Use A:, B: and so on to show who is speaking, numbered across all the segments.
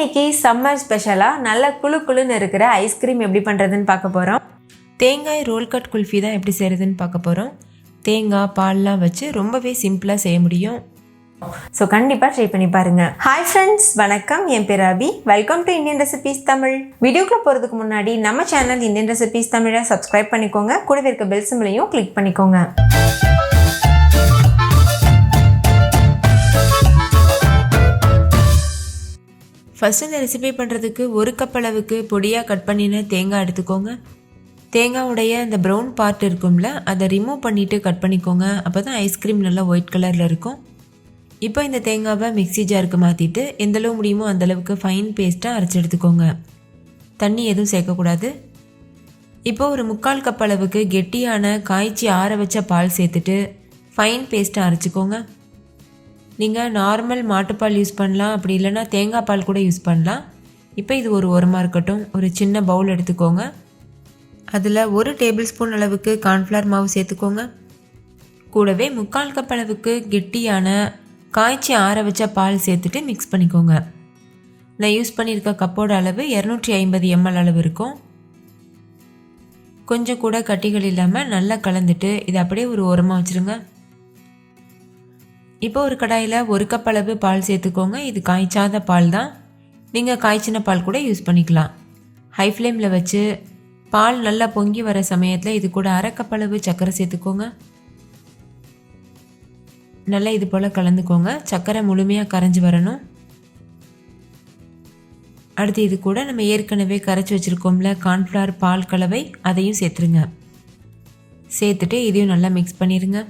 A: இன்னைக்கு சம்மர் ஸ்பெஷலாக நல்ல குளு குளுன்னு இருக்கிற ஐஸ்கிரீம் எப்படி பண்ணுறதுன்னு பார்க்க போகிறோம். தேங்காய் ரோல் கட் குல்ஃபி தான் எப்படி செய்கிறதுன்னு பார்க்க போகிறோம். தேங்காய் பால்லாம் வச்சு ரொம்பவே சிம்பிளாக செய்ய முடியும். ஸோ கண்டிப்பாக ட்ரை பண்ணி பாருங்கள். ஹாய் ஃப்ரெண்ட்ஸ், வணக்கம். என் பேர் Abi. Welcome to Indian recipes Tamil. வீடியோக்குள்ளே போகிறதுக்கு முன்னாடி நம்ம சேனல் இந்தியன் ரெசிபீஸ் தமிழை சப்ஸ்கிரைப் பண்ணிக்கோங்க. கூடவே இருக்க பெல் சிம்பிளையும் கிளிக் பண்ணிக்கோங்க. ஃபஸ்ட்டு இந்த ரெசிபி பண்ணுறதுக்கு ஒரு கப் அளவுக்கு பொடியாக கட் பண்ணின தேங்காய் எடுத்துக்கோங்க. தேங்காவுடைய அந்த ப்ரௌன் பார்ட் இருக்கும்ல, அதை ரிமூவ் பண்ணிவிட்டு கட் பண்ணிக்கோங்க. அப்போ தான் ஐஸ்கிரீம் நல்லா ஒயிட் கலரில் இருக்கும். இப்போ இந்த தேங்காவை மிக்ஸி ஜாருக்கு மாற்றிட்டு எந்தளவு முடியுமோ அந்தளவுக்கு ஃபைன் பேஸ்ட்டாக அரைச்சி எடுத்துக்கோங்க. தண்ணி எதுவும் சேர்க்கக்கூடாது. இப்போ ஒரு 3/4 கப் அளவுக்கு கெட்டியான காய்ச்சி ஆற வச்ச பால் சேர்த்துட்டு ஃபைன் பேஸ்ட்டாக அரைச்சிக்கோங்க. நீங்கள் நார்மல் மாட்டுப்பால் யூஸ் பண்ணலாம், அப்படி இல்லைனா தேங்காய் பால் கூட யூஸ் பண்ணலாம். இப்போ இது ஒரு ஓரமாக இருக்கட்டும். ஒரு சின்ன பவுல் எடுத்துக்கோங்க. அதில் 1 டேபிள் ஸ்பூன் அளவுக்கு கார்ன்ஃப்ளவர் மாவு சேர்த்துக்கோங்க. கூடவே 3/4 கப் அளவுக்கு கெட்டியான காய்ச்சி ஆற வச்ச பால் சேர்த்துட்டு மிக்ஸ் பண்ணிக்கோங்க. நான் யூஸ் பண்ணியிருக்க கப்போட அளவு 250 ml அளவு இருக்கும். கொஞ்சம் கூட கட்டிகள் இல்லாமல் நல்லா கலந்துட்டு இதை அப்படியே ஒரு ஓரமாக வச்சுருங்க. இப்போ ஒரு கடாயில் 1 கப் அளவு பால் சேர்த்துக்கோங்க. இது காய்ச்சாத பால் தான். நீங்கள் காய்ச்சின பால் கூட யூஸ் பண்ணிக்கலாம். ஹை ஃப்ளேமில் வச்சு பால் நல்லா பொங்கி வர சமயத்தில் இது கூட 1/2 கப் அளவு சர்க்கரை சேர்த்துக்கோங்க. நல்லா இது போல் கலந்துக்கோங்க. சர்க்கரை முழுமையாக கரைஞ்சி வரணும். அடுத்து இது கூட நம்ம ஏற்கனவே கரைச்சி வச்சுருக்கோம்ல கார்ன்ஃப்ளவர் பால் கலவை, அதையும் சேர்த்துருங்க. சேர்த்துட்டு இதையும் நல்லா மிக்ஸ் பண்ணிடுங்க.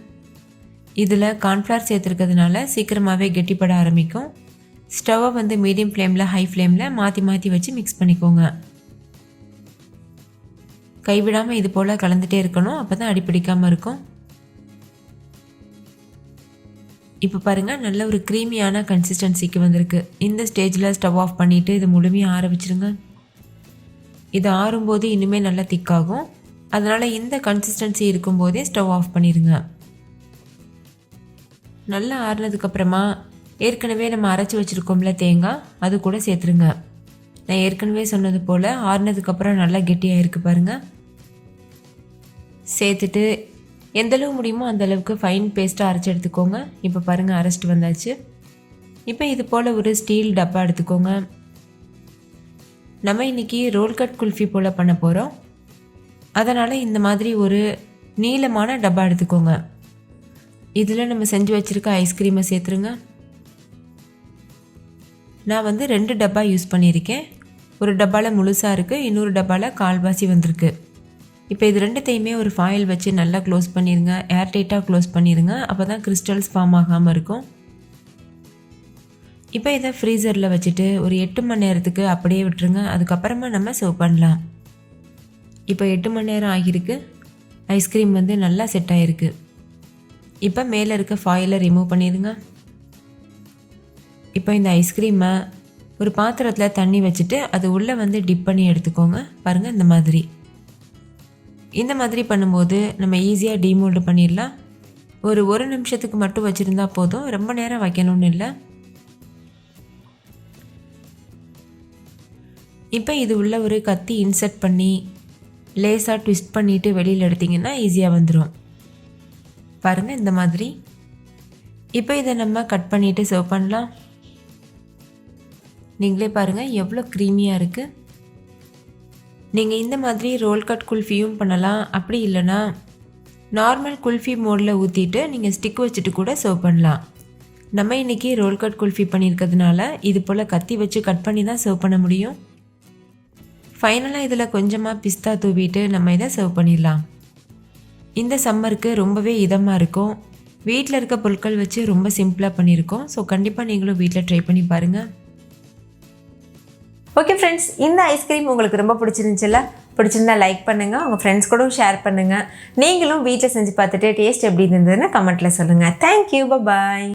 A: இதில் கார்ன்ஃப்ளவர் சேர்த்துருக்கிறதுனால சீக்கிரமாகவே கெட்டிப்பட ஆரம்பிக்கும். ஸ்டவ்வை வந்து மீடியம் ஃப்ளேமில் ஹை ஃப்ளேமில் மாற்றி மாற்றி வச்சு மிக்ஸ் பண்ணிக்கோங்க. கைவிடாமல் இது போல் கலந்துகிட்டே இருக்கணும். அப்போ தான் அடிப்பிடிக்காமல் இருக்கும். இப்போ பாருங்கள், நல்ல ஒரு க்ரீமியான கன்சிஸ்டன்சிக்கு வந்திருக்கு. இந்த ஸ்டேஜில் ஸ்டவ் ஆஃப் பண்ணிவிட்டு இது முழுமையாக ஆற வச்சுருங்க. இது ஆறும்போது இன்னுமே நல்லா திக்காகும். அதனால் இந்த கன்சிஸ்டன்சி இருக்கும்போதே ஸ்டவ் ஆஃப் பண்ணிடுங்க. நல்லா ஆறுனதுக்கப்புறமா ஏற்கனவே நம்ம அரைச்சி வச்சுருக்கோம்ல தேங்காய், அது கூட சேர்த்துருங்க. நான் ஏற்கனவே சொன்னது போல் ஆறுனதுக்கப்புறம் நல்லா கெட்டியாக இருக்குது பாருங்கள். சேர்த்துட்டு எந்தளவு முடியுமோ அந்தளவுக்கு ஃபைன் பேஸ்ட்டாக அரைச்சி எடுத்துக்கோங்க. இப்போ பாருங்கள், அரைச்சிட்டு வந்தாச்சு. இப்போ இது போல் ஒரு ஸ்டீல் டப்பா எடுத்துக்கோங்க. நம்ம இன்றைக்கி ரோல் கட் குல்ஃபி போல் பண்ண போகிறோம். அதனால் இந்த மாதிரி ஒரு நீளமான டப்பா எடுத்துக்கோங்க. இதில் நம்ம செஞ்சு வச்சுருக்க ஐஸ்கிரீமை சேர்த்துருங்க. நான் வந்து 2 டப்பா யூஸ் பண்ணியிருக்கேன். ஒரு டப்பாவில் முழுசாக இருக்குது, இன்னொரு டப்பாவில் கால்வாசி வந்திருக்கு. இப்போ இது ரெண்டுத்தையுமே ஒரு ஃபாயில் வச்சு நல்லா க்ளோஸ் பண்ணிடுங்க. ஏர்டைட்டாக க்ளோஸ் பண்ணிடுங்க. அப்போ தான் கிறிஸ்டல்ஸ் ஃபார்ம் ஆகாமல் இருக்கும். இப்போ இதை ஃப்ரீசரில் வச்சுட்டு ஒரு 8 மணி நேரத்துக்கு அப்படியே விட்டுருங்க. அதுக்கப்புறமா நம்ம சர்வ் பண்ணலாம். இப்போ 8 மணி நேரம் ஆகியிருக்கு. ஐஸ்கிரீம் வந்து நல்லா செட் ஆகிருக்கு. இப்போ மேலே இருக்க ஃபாயிலை ரிமூவ் பண்ணிடுங்க. இப்போ இந்த ஐஸ்கிரீமை ஒரு பாத்திரத்தில் தண்ணி வச்சுட்டு அது உள்ளே வந்து டிப் பண்ணி எடுத்துக்கோங்க. பாருங்கள், இந்த மாதிரி பண்ணும்போது நம்ம ஈஸியாக டீமோல்டு பண்ணிடலாம். ஒரு 1 நிமிஷத்துக்கு மட்டும் வச்சுருந்தா போதும், ரொம்ப நேரம் வைக்கணும்னு இல்லை. இப்போ இது உள்ள ஒரு கத்தி இன்சர்ட் பண்ணி லேசாக ட்விஸ்ட் பண்ணிவிட்டு வெளியில் எடுத்திங்கன்னா ஈஸியாக வந்துடும். பாருங்கள், இந்த மாதிரி. இப்போ இதை நம்ம கட் பண்ணிவிட்டு சர்வ் பண்ணலாம். நீங்களே பாருங்கள் எவ்வளோ க்ரீமியாக இருக்குது. நீங்கள் இந்த மாதிரி ரோல் கட் குல்ஃபியும் பண்ணலாம். அப்படி இல்லைன்னா நார்மல் குல்ஃபி மோடில் ஊற்றிட்டு நீங்கள் ஸ்டிக் வச்சுட்டு கூட சர்வ் பண்ணலாம். நம்ம இன்றைக்கி ரோல் கட் குல்ஃபி பண்ணியிருக்கிறதுனால இது போல் கத்தி வச்சு கட் பண்ணி தான் சர்வ் பண்ண முடியும். ஃபைனலாக இதில் கொஞ்சமாக பிஸ்தா தூவிட்டு நம்ம இதை சர்வ் பண்ணிடலாம். இந்த சம்மருக்கு ரொம்பவே இதமாக இருக்கும். வீட்டில் இருக்க பொருட்கள் வச்சு ரொம்ப சிம்பிளாக பண்ணியிருக்கோம். ஸோ கண்டிப்பாக நீங்களும் வீட்டில் ட்ரை பண்ணி பாருங்கள். ஓகே ஃப்ரெண்ட்ஸ், இந்த ஐஸ்கிரீம் உங்களுக்கு ரொம்ப பிடிச்சிருந்துச்சுல்ல? பிடிச்சிருந்தா லைக் பண்ணுங்கள், உங்கள் ஃப்ரெண்ட்ஸ் கூட ஷேர் பண்ணுங்கள். நீங்களும் வீட்டில் செஞ்சு பார்த்துட்டு டேஸ்ட் எப்படி இருந்ததுன்னு கமெண்ட்டில் சொல்லுங்கள். தேங்க்யூ, பாய்.